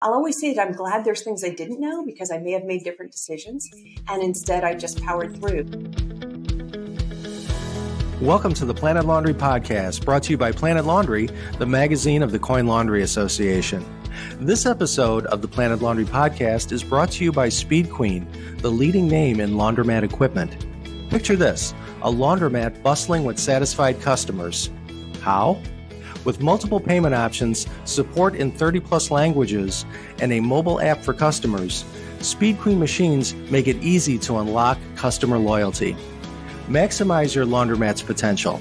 I'll always say that I'm glad there's things I didn't know because I may have made different decisions, and instead I just powered through. Welcome to the Planet Laundry Podcast, brought to you by Planet Laundry, the magazine of the Coin Laundry Association. This episode of the Planet Laundry Podcast is brought to you by Speed Queen, the leading name in laundromat equipment. Picture this, a laundromat bustling with satisfied customers. How? With multiple payment options, support in 30-plus languages, and a mobile app for customers, Speed Queen machines make it easy to unlock customer loyalty. Maximize your laundromat's potential.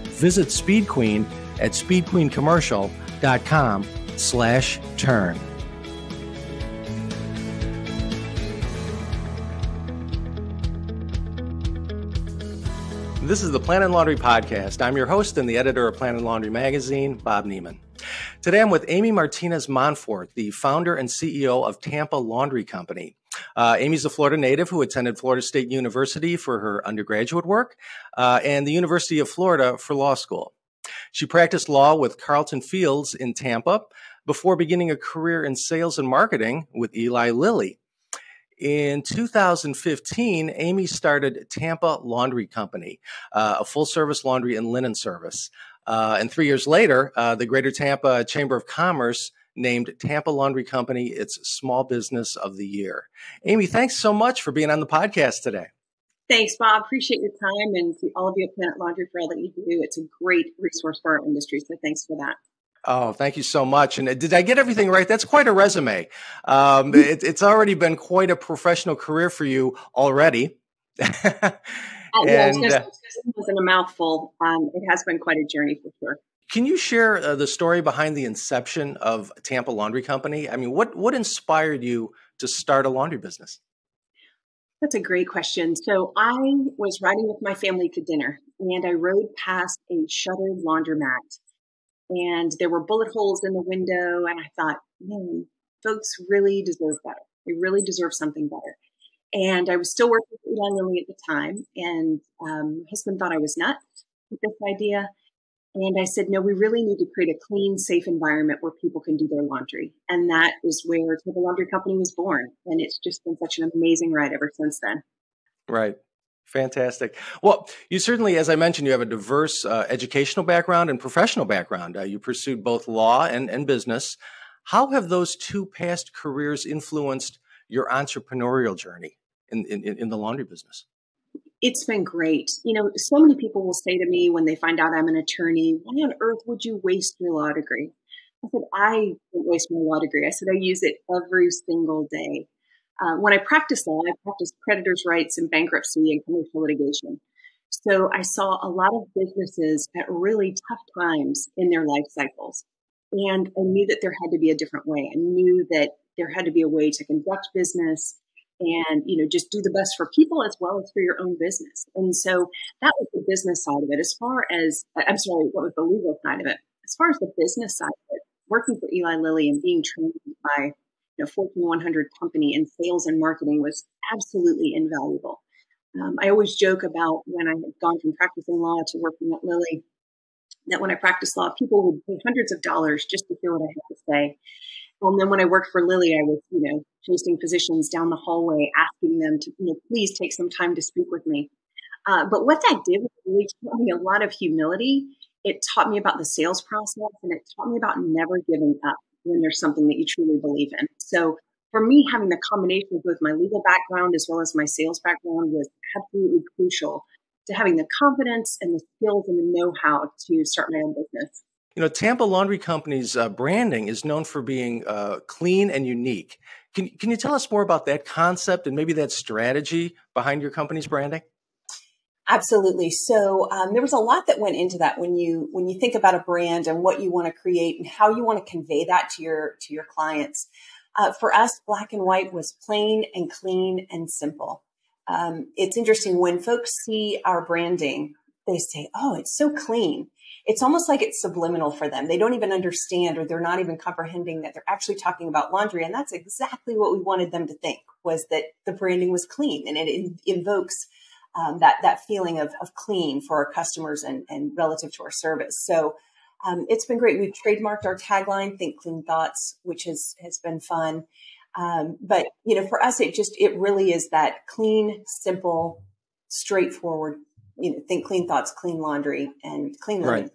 Visit Speed Queen at speedqueencommercial.com/turn. This is the Planet Laundry Podcast. I'm your host and the editor of Planet Laundry Magazine, Bob Nieman. Today I'm with Amy Martinez-Monfort, the founder and CEO of Tampa Laundry Company. Amy's a Florida native who attended Florida State University for her undergraduate work and the University of Florida for law school. She practiced law with Carlton Fields in Tampa before beginning a career in sales and marketing with Eli Lilly. In 2015, Amy started Tampa Laundry Company, a full-service laundry and linen service. And 3 years later, the Greater Tampa Chamber of Commerce named Tampa Laundry Company its Small Business of the Year. Amy, thanks so much for being on the podcast today. Thanks, Bob. Appreciate your time, and to all of you at Planet Laundry for all that you do. It's a great resource for our industry, so thanks for that. Oh, thank you so much. And did I get everything right? That's quite a resume. It's already been quite a professional career for you already. It wasn't a mouthful. It has been quite a journey for sure. Can you share the story behind the inception of Tampa Laundry Company? I mean, what inspired you to start a laundry business? That's a great question. So I was riding with my family to dinner, and I rode past a shuttered laundromat. And there were bullet holes in the window. And I thought, man, folks really deserve better. They really deserve something better. And I was still working for Eli Lilly at the time. And my husband thought I was nuts with this idea. And I said, no, we really need to create a clean, safe environment where people can do their laundry. And that is where Tampa Laundry Company was born. And it's just been such an amazing ride ever since then. Right. Fantastic. Well, you certainly, as I mentioned, you have a diverse educational background and professional background. You pursued both law and business. How have those two past careers influenced your entrepreneurial journey in the laundry business? It's been great. You know, so many people will say to me when they find out I'm an attorney, why on earth would you waste your law degree? I said, I don't waste my law degree. I said, I use it every single day. When I practiced law, I practiced creditors' rights and bankruptcy and commercial litigation. So I saw a lot of businesses at really tough times in their life cycles. And I knew that there had to be a different way. I knew that there had to be a way to conduct business and, just do the best for people as well as for your own business. And so that was the business side of it. What was the legal side of it? As far as the business side of it, working for Eli Lilly and being trained by Fortune 100 company in sales and marketing was absolutely invaluable. I always joke about when I had gone from practicing law to working at Lilly, that when I practiced law, people would pay hundreds of dollars just to hear what I had to say. And then when I worked for Lilly, I was, chasing physicians down the hallway, asking them to, please take some time to speak with me. But what that did was really taught me a lot of humility. It taught me about the sales process, and it taught me about never giving up when there's something that you truly believe in. So for me, having the combination of both my legal background as well as my sales background was absolutely crucial to having the confidence and the skills and the know-how to start my own business. Tampa Laundry Company's branding is known for being clean and unique. Can you tell us more about that concept and maybe that strategy behind your company's branding? Absolutely. So there was a lot that went into that when you think about a brand and what you want to create and how you want to convey that to your clients. For us, black and white was plain and clean and simple. It's interesting when folks see our branding, they say, "Oh, it's so clean." It's almost like it's subliminal for them. They don't even understand, or they're not even comprehending that they're actually talking about laundry. And that's exactly what we wanted them to think, was that the branding was clean, and it invokes that feeling of clean for our customers and relative to our service. So it's been great. We've trademarked our tagline, Think Clean Thoughts, which has been fun. But, for us, it really is that clean, simple, straightforward, think clean thoughts, clean laundry, and clean living. Right.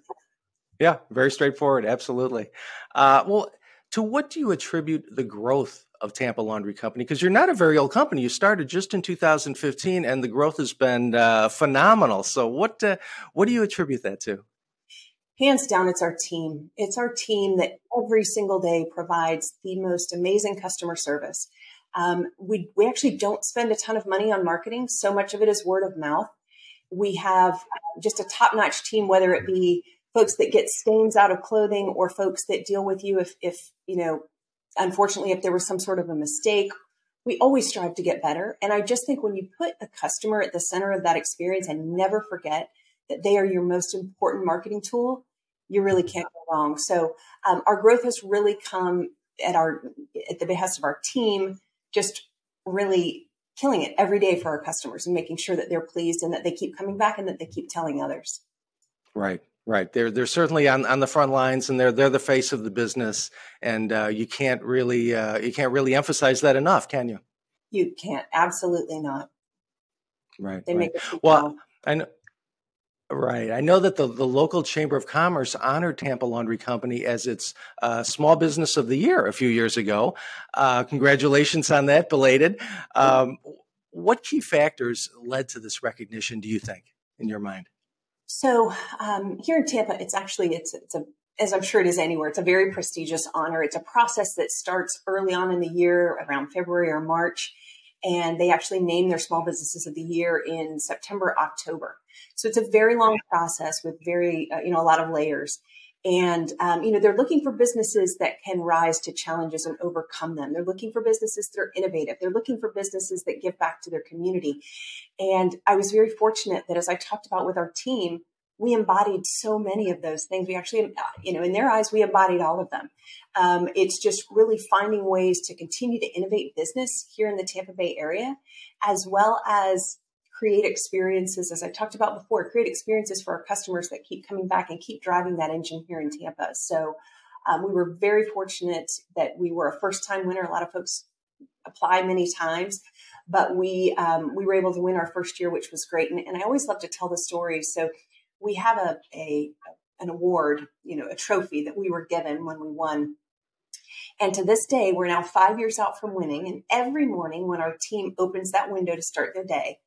Yeah, very straightforward. Absolutely. Well, to what do you attribute the growth of Tampa Laundry Company? Because you're not a very old company. You started just in 2015, and the growth has been phenomenal. So what do you attribute that to? Hands down, it's our team. It's our team that every single day provides the most amazing customer service. We actually don't spend a ton of money on marketing. So much of it is word of mouth. We have just a top-notch team, whether it be folks that get stains out of clothing or folks that deal with you if unfortunately, if there was some sort of a mistake. We always strive to get better. And I just think when you put the customer at the center of that experience and never forget that they are your most important marketing tool, you really can't go wrong. So our growth has really come at the behest of our team, just really killing it every day for our customers and making sure that they're pleased and that they keep coming back and that they keep telling others. Right. They're certainly on the front lines, and they're the face of the business. And you can't really emphasize that enough, can you? You can't. Absolutely not. Right. They make us well, I know. Right. I know that the local Chamber of Commerce honored Tampa Laundry Company as its Small Business of the Year a few years ago. Congratulations on that, belated. What key factors led to this recognition, do you think, in your mind? So here in Tampa, it's as I'm sure it is anywhere, it's a very prestigious honor. It's a process that starts early on in the year, around February or March, and they actually name their Small Businesses of the Year in September, October. So it's a very long process with very, a lot of layers. And, they're looking for businesses that can rise to challenges and overcome them. They're looking for businesses that are innovative. They're looking for businesses that give back to their community. And I was very fortunate that as I talked about with our team, we embodied so many of those things. We actually, in their eyes, we embodied all of them. It's just really finding ways to continue to innovate business here in the Tampa Bay area, as well as create experiences, as I talked about before, create experiences for our customers that keep coming back and keep driving that engine here in Tampa. So we were very fortunate that we were a first-time winner. A lot of folks apply many times, but we were able to win our first year, which was great. And I always love to tell the story. So we have an award, a trophy that we were given when we won. And to this day, we're now 5 years out from winning. And every morning when our team opens that window to start their day,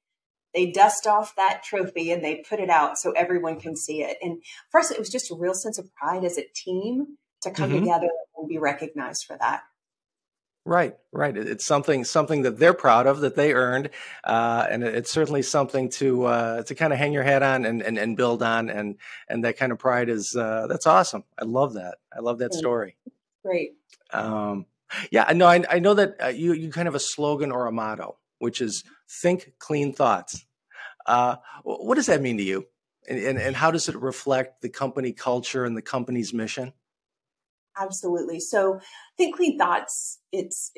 they dust off that trophy and they put it out so everyone can see it. And for us, it was just a real sense of pride as a team to come together and be recognized for that. Right. It's something that they're proud of, that they earned, and it's certainly something to kind of hang your hat on and build on, and that kind of pride is that's awesome. I love that. I love that story. Great. Yeah. No, I know that you kind of have a slogan or a motto, which is think clean thoughts. What does that mean to you, and how does it reflect the company culture and the company's mission? Absolutely. So Think Clean Thoughts, it's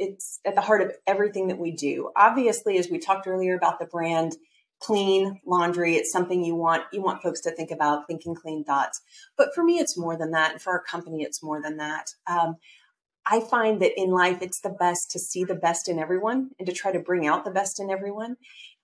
at the heart of everything that we do. Obviously, as we talked earlier about the brand Clean Laundry, it's something you want folks to think about, thinking clean thoughts. But for me, it's more than that. And for our company, it's more than that. I find that in life, it's the best to see the best in everyone and to try to bring out the best in everyone.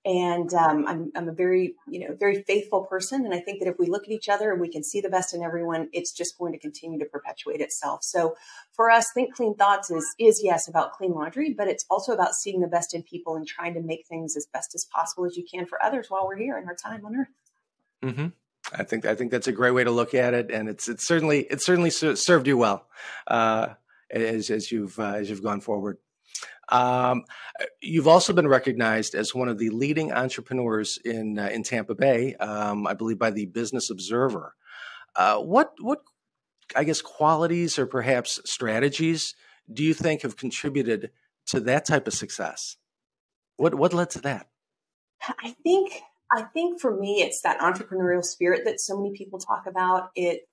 And I'm a very, very faithful person. And I think that if we look at each other and we can see the best in everyone, it's just going to continue to perpetuate itself. So for us, Think Clean Thoughts is yes, about clean laundry, but it's also about seeing the best in people and trying to make things as best as possible as you can for others while we're here in our time on Earth. Mm-hmm. I think that's a great way to look at it. And it's certainly served you well as you've gone forward. You've also been recognized as one of the leading entrepreneurs in Tampa Bay, I believe, by the Business Observer. What I guess qualities or perhaps strategies do you think have contributed to that type of success? What led to that? I think for me, it's that entrepreneurial spirit that so many people talk about. It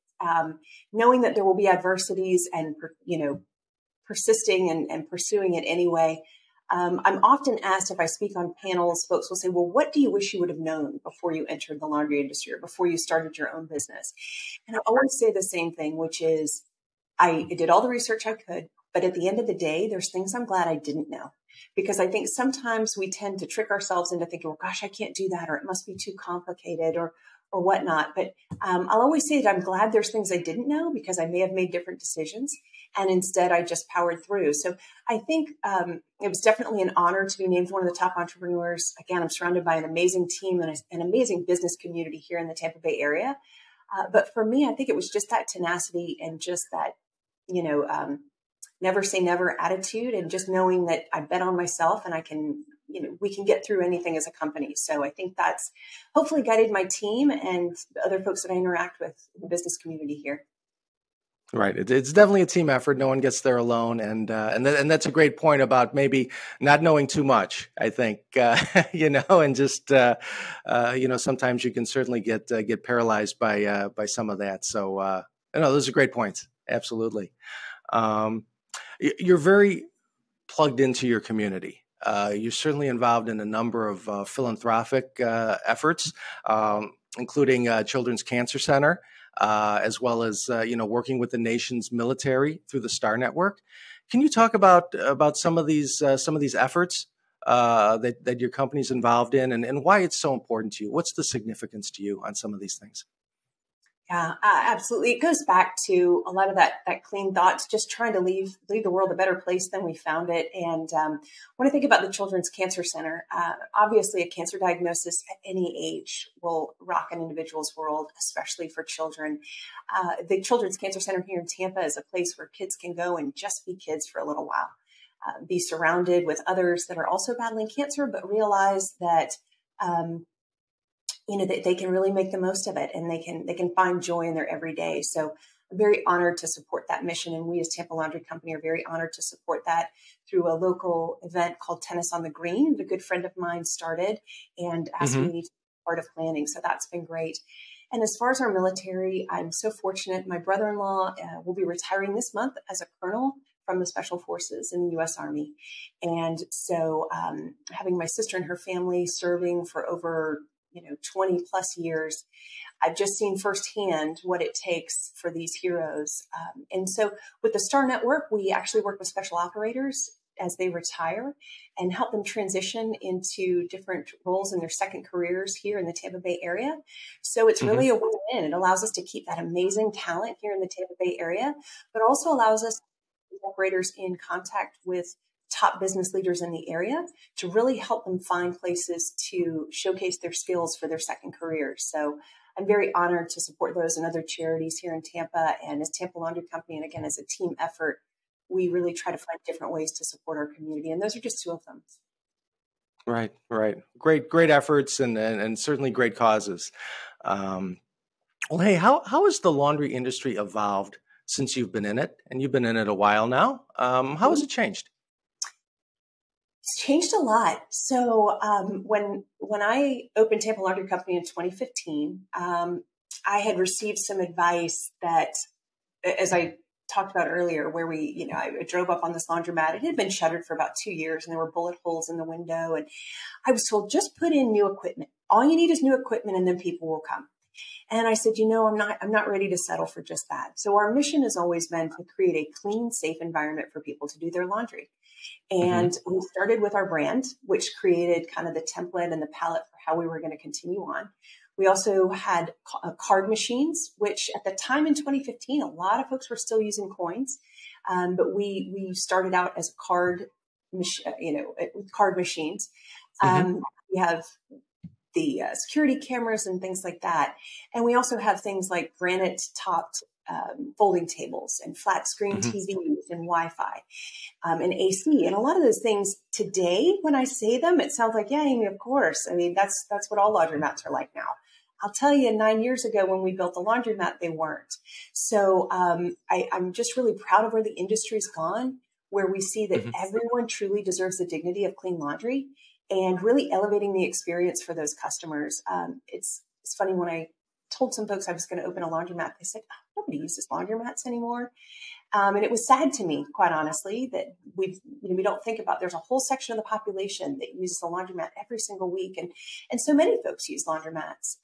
knowing that there will be adversities and persisting and pursuing it anyway. I'm often asked if I speak on panels, folks will say, well, what do you wish you would have known before you entered the laundry industry or before you started your own business? And I always say the same thing, which is I did all the research I could, but at the end of the day, there's things I'm glad I didn't know. Because I think sometimes we tend to trick ourselves into thinking, well, gosh, I can't do that, or it must be too complicated or whatnot. But I'll always say that I'm glad there's things I didn't know because I may have made different decisions. And instead, I just powered through. So I think it was definitely an honor to be named one of the top entrepreneurs. Again, I'm surrounded by an amazing team and an amazing business community here in the Tampa Bay area. But for me, I think it was just that tenacity and just that, never say never attitude, and just knowing that I bet on myself and I can, we can get through anything as a company. So I think that's hopefully guided my team and the other folks that I interact with in the business community here. Right. It's definitely a team effort. No one gets there alone. And that's a great point about maybe not knowing too much, I think, and just, sometimes you can certainly get paralyzed by some of that. So, those are great points. Absolutely. You're very plugged into your community. You're certainly involved in a number of philanthropic efforts, including Children's Cancer Center, as well as working with the nation's military through the STAR Network. Can you talk about some of these efforts that your company's involved in, and why it's so important to you? What's the significance to you on some of these things? Yeah, absolutely. It goes back to a lot of that clean thoughts, just trying to leave the world a better place than we found it. And when I think about the Children's Cancer Center, obviously a cancer diagnosis at any age will rock an individual's world, especially for children. The Children's Cancer Center here in Tampa is a place where kids can go and just be kids for a little while, be surrounded with others that are also battling cancer, but realize that that they can really make the most of it and they can find joy in their everyday. So I'm very honored to support that mission. And we as Tampa Laundry Company are very honored to support that through a local event called Tennis on the Green. A good friend of mine started and asked me to be part of planning. So that's been great. And as far as our military, I'm so fortunate. My brother-in-law will be retiring this month as a colonel from the Special Forces in the U.S. Army. And so having my sister and her family serving for over 20 plus years, I've just seen firsthand what it takes for these heroes. And so with the STAR Network, we actually work with special operators as they retire and help them transition into different roles in their second careers here in the Tampa Bay area. So it's really a win-win. It allows us to keep that amazing talent here in the Tampa Bay area, but also allows us operators in contact with top business leaders in the area to really help them find places to showcase their skills for their second careers. So I'm very honored to support those and other charities here in Tampa. And as Tampa Laundry Company, and again, as a team effort, we really try to find different ways to support our community. And those are just two of them. Right. Great efforts and certainly great causes. Well, hey, how has the laundry industry evolved since you've been in it? And you've been in it a while now. How has it changed? It's changed a lot. So when I opened Tampa Laundry Company in 2015, I had received some advice that, as I talked about earlier, where I drove up on this laundromat. It had been shuttered for about 2 years, and there were bullet holes in the window. And I was told, just put in new equipment. All you need is new equipment, and then people will come. And I said, I'm not ready to settle for just that. So our mission has always been to create a clean, safe environment for people to do their laundry. And we started with our brand, which created kind of the template and the palette for how we were going to continue on. We also had card machines, which at the time in 2015, a lot of folks were still using coins. But we started out as card machines. We have the security cameras and things like that. And we also have things like granite topped folding tables and flat screen TVs and Wi-Fi and AC. And a lot of those things today, when I say them, it sounds like, yeah, Amy, of course. I mean, that's what all laundromats are like now. I'll tell you, 9 years ago when we built the laundromat, they weren't. So I'm just really proud of where the industry's gone, where we see that everyone truly deserves the dignity of clean laundry and really elevating the experience for those customers. It's funny, when I told some folks I was going to open a laundromat, they said, nobody uses laundromats anymore. And it was sad to me, quite honestly, that we don't think about, there's a whole section of the population that uses a laundromat every single week. And so many folks use laundromats,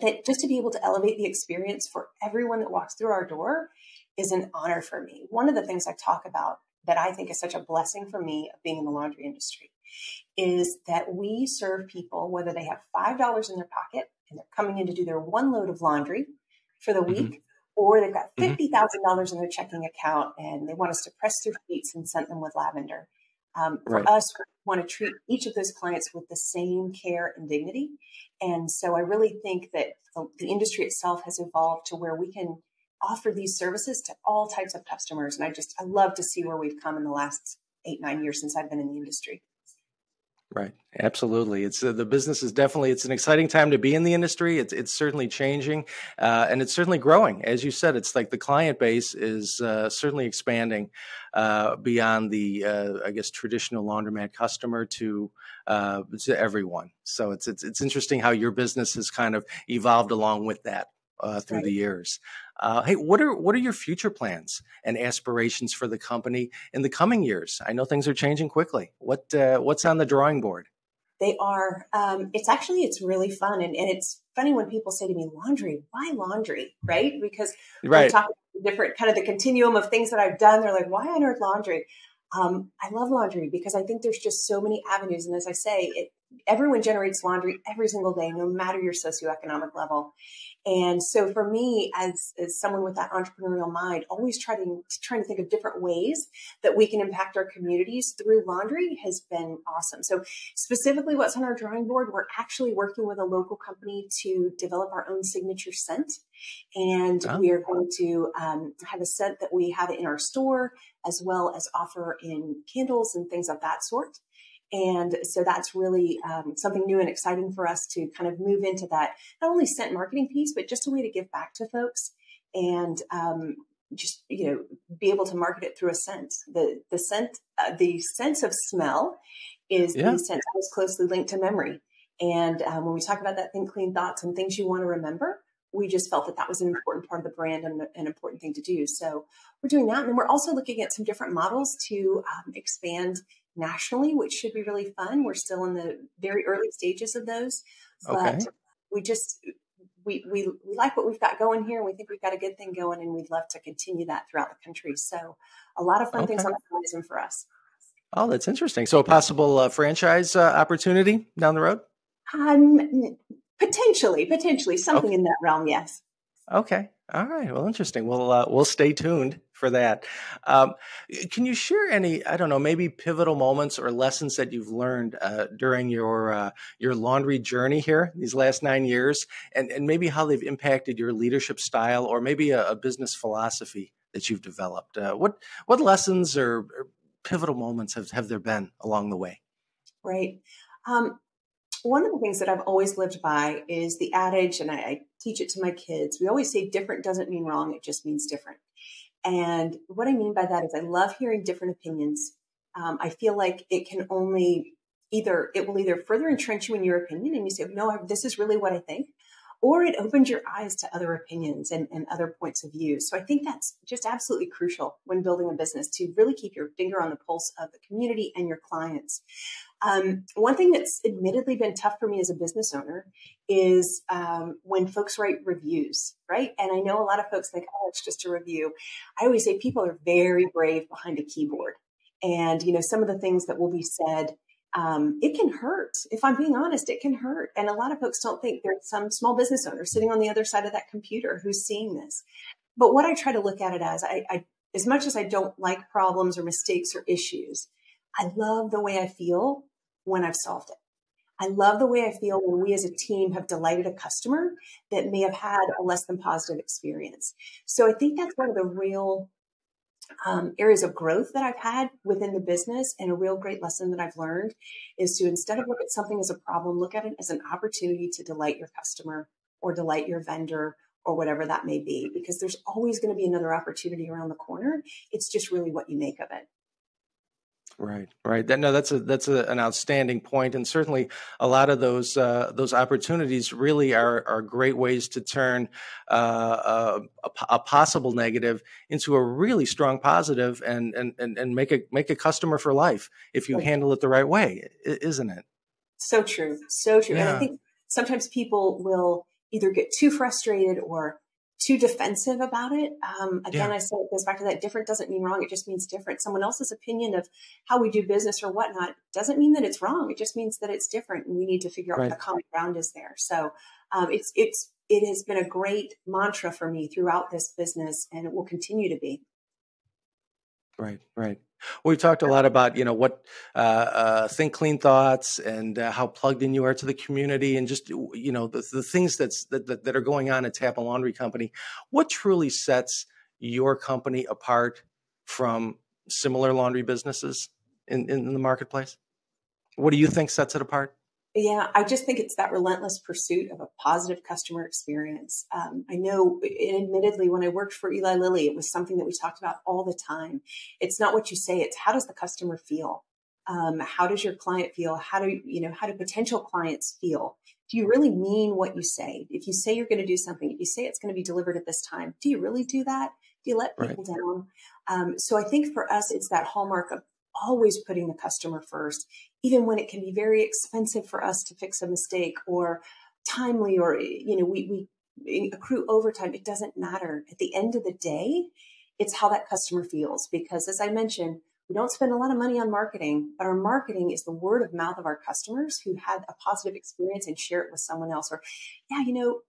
that just to be able to elevate the experience for everyone that walks through our door is an honor for me. One of the things I talk about that I think is such a blessing for me of being in the laundry industry is that we serve people, whether they have $5 in their pocket and they're coming in to do their one load of laundry for the week, or they've got $50,000 in their checking account and they want us to press their sheets and scent them with lavender. For us, we want to treat each of those clients with the same care and dignity. And so I really think that the industry itself has evolved to where we can offer these services to all types of customers. And I love to see where we've come in the last 8-9 years since I've been in the industry. Right. Absolutely. It's the business is definitely, it's an exciting time to be in the industry. It's certainly changing and it's certainly growing. As you said, it's like the client base is certainly expanding beyond the, I guess, traditional laundromat customer to everyone. So it's interesting how your business has kind of evolved along with that through the years. Hey, what are your future plans and aspirations for the company in the coming years? I know things are changing quickly. What's on the drawing board? They are. It's really fun. And it's funny when people say to me, laundry, why laundry? Right? Because when we talk about different kind of the continuum of things that I've done, they're like, why on earth laundry? I love laundry because I think there's just so many avenues. And as I say, everyone generates laundry every single day, no matter your socioeconomic level. And so for me, as someone with that entrepreneurial mind, always trying to think of different ways that we can impact our communities through laundry has been awesome. So specifically what's on our drawing board, we're actually working with a local company to develop our own signature scent. And we are going to have a scent that we have in our store, as well as offer in candles and things of that sort. And so that's really something new and exciting for us to kind of move into that, not only scent marketing piece, but just a way to give back to folks and be able to market it through a scent. The sense of smell is the sense most closely linked to memory. And when we talk about that think clean thoughts and things you want to remember, we just felt that was an important part of the brand and an important thing to do. So we're doing that. And then we're also looking at some different models to expand nationally, which should be really fun. We're still in the very early stages of those, but we like what we've got going here. We think we've got a good thing going, and we'd love to continue that throughout the country. So a lot of fun things on the horizon for us. Oh, that's interesting. So a possible franchise opportunity down the road? Potentially something in that realm. Yes. Okay. All right. Well, interesting. We'll stay tuned for that. Can you share any, I don't know, maybe pivotal moments or lessons that you've learned during your laundry journey here these last 9 years, and maybe how they've impacted your leadership style or maybe a business philosophy that you've developed? What lessons or pivotal moments have there been along the way? Right. One of the things that I've always lived by is the adage, and I teach it to my kids. We always say different doesn't mean wrong. It just means different. And what I mean by that is I love hearing different opinions. I feel like it will either further entrench you in your opinion and you say, no, this is really what I think, or it opens your eyes to other opinions and other points of view. So I think that's just absolutely crucial when building a business, to really keep your finger on the pulse of the community and your clients. One thing that's admittedly been tough for me as a business owner is when folks write reviews, right? And I know a lot of folks think, oh, it's just a review. I always say people are very brave behind a keyboard. And, some of the things that will be said, it can hurt. If I'm being honest, it can hurt. And a lot of folks don't think there's some small business owner sitting on the other side of that computer who's seeing this. But what I try to look at it as much as I don't like problems or mistakes or issues, I love the way I feel when I've solved it. I love the way I feel when we as a team have delighted a customer that may have had a less than positive experience. So I think that's one of the real areas of growth that I've had within the business, and a real great lesson that I've learned is to, instead of look at something as a problem, look at it as an opportunity to delight your customer or delight your vendor or whatever that may be, because there's always going to be another opportunity around the corner. It's just really what you make of it. Right, right. That's an outstanding point, and certainly a lot of those opportunities really are great ways to turn a possible negative into a really strong positive, and make a customer for life if you handle it the right way, isn't it? So true, so true. And I Yeah, think sometimes people will either get too frustrated or too defensive about it. Again, yeah, I say it goes back to that different doesn't mean wrong. It just means different. Someone else's opinion of how we do business or whatnot doesn't mean that it's wrong. It just means that it's different, and we need to figure out what right, the common ground is there. So it has been a great mantra for me throughout this business, and it will continue to be. right, right. We've talked a lot about, what think clean thoughts, and how plugged in you are to the community, and just, the things that are going on at Tampa Laundry Company. What truly sets your company apart from similar laundry businesses in the marketplace? What do you think sets it apart? Yeah, I just think it's that relentless pursuit of a positive customer experience. I know, and admittedly, when I worked for Eli Lilly, it was something that we talked about all the time. It's not what you say; it's how does the customer feel? How does your client feel? How do potential clients feel? Do you really mean what you say? If you say you're going to do something, if you say it's going to be delivered at this time, do you really do that? Do you let Right, people down? So I think for us, it's that hallmark of always putting the customer first, even when it can be very expensive for us to fix a mistake or timely, or, we accrue overtime. It doesn't matter. At the end of the day, it's how that customer feels. Because as I mentioned, we don't spend a lot of money on marketing, but our marketing is the word of mouth of our customers who had a positive experience and share it with someone else. Or, yeah,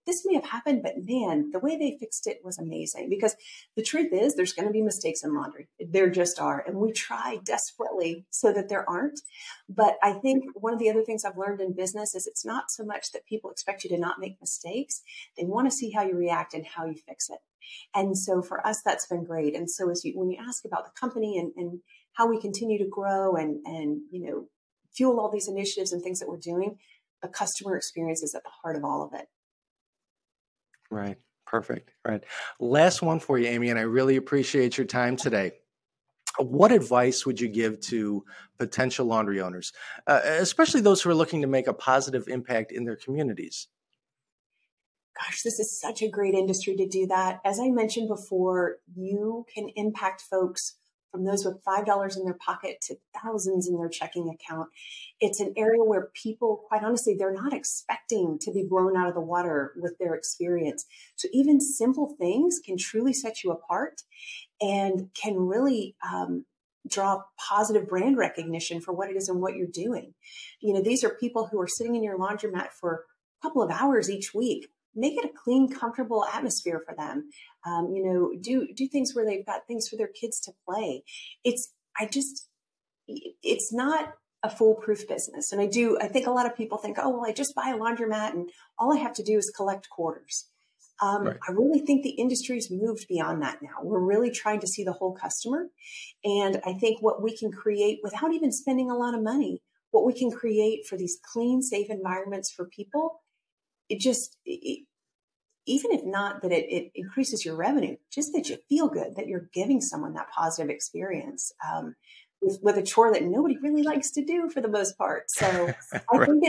this may have happened, but man, the way they fixed it was amazing. Because the truth is, there's going to be mistakes in laundry. There just are. And we try desperately so that there aren't. But I think one of the other things I've learned in business is it's not so much that people expect you to not make mistakes. They want to see how you react and how you fix it. And so for us, that's been great. And so when you ask about the company and how we continue to grow and fuel all these initiatives and things that we're doing, the customer experience is at the heart of all of it. right. Perfect. Right. Last one for you, Amy, and I really appreciate your time today. What advice would you give to potential laundry owners, especially those who are looking to make a positive impact in their communities? Gosh, this is such a great industry to do that. As I mentioned before, you can impact folks from those with $5 in their pocket to thousands in their checking account. It's an area where people, quite honestly, they're not expecting to be blown out of the water with their experience. So even simple things can truly set you apart and can really draw positive brand recognition for what it is and what you're doing. These are people who are sitting in your laundromat for a couple of hours each week. Make it a clean, comfortable atmosphere for them. Do things where they've got things for their kids to play. It's not a foolproof business. And I think a lot of people think, oh, well, I just buy a laundromat and all I have to do is collect quarters. Right. I really think the industry's moved beyond that now. We're really trying to see the whole customer. And I think what we can create without even spending a lot of money, what we can create for these clean, safe environments for people, even if not that it increases your revenue, just that you feel good, that you're giving someone that positive experience with a chore that nobody really likes to do for the most part. So I Right. think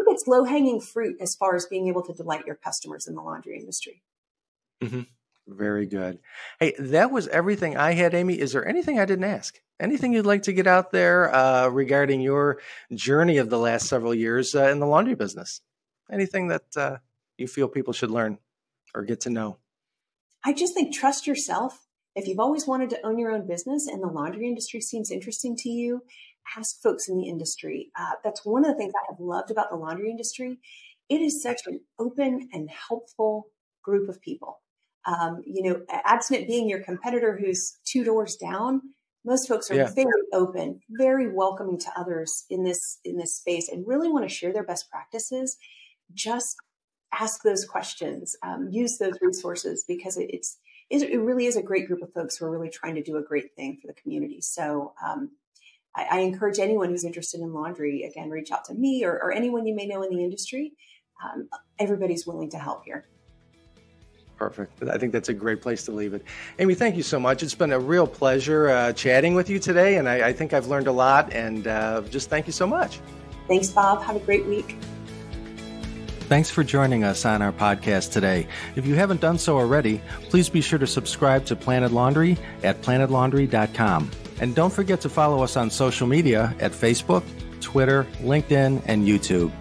it's low hanging fruit as far as being able to delight your customers in the laundry industry. Mhm. Very good. Hey, that was everything I had, Amy. Is there anything I didn't ask? Anything you'd like to get out there regarding your journey of the last several years in the laundry business? Anything that you feel people should learn or get to know? I just think trust yourself. If you've always wanted to own your own business and the laundry industry seems interesting to you, ask folks in the industry. That's one of the things I have loved about the laundry industry. It is such an open and helpful group of people. Absent being your competitor who's two doors down, most folks are Yeah. very open, very welcoming to others in this space, and really want to share their best practices. Just ask those questions, use those resources, because it really is a great group of folks who are really trying to do a great thing for the community. So I encourage anyone who's interested in laundry, again, reach out to me or anyone you may know in the industry. Everybody's willing to help here. Perfect. I think that's a great place to leave it. Amy, thank you so much. It's been a real pleasure chatting with you today, and I think I've learned a lot, and just thank you so much. Thanks, Bob. Have a great week. Thanks for joining us on our podcast today. If you haven't done so already, please be sure to subscribe to Planet Laundry at PlanetLaundry.com. And don't forget to follow us on social media at Facebook, Twitter, LinkedIn, and YouTube.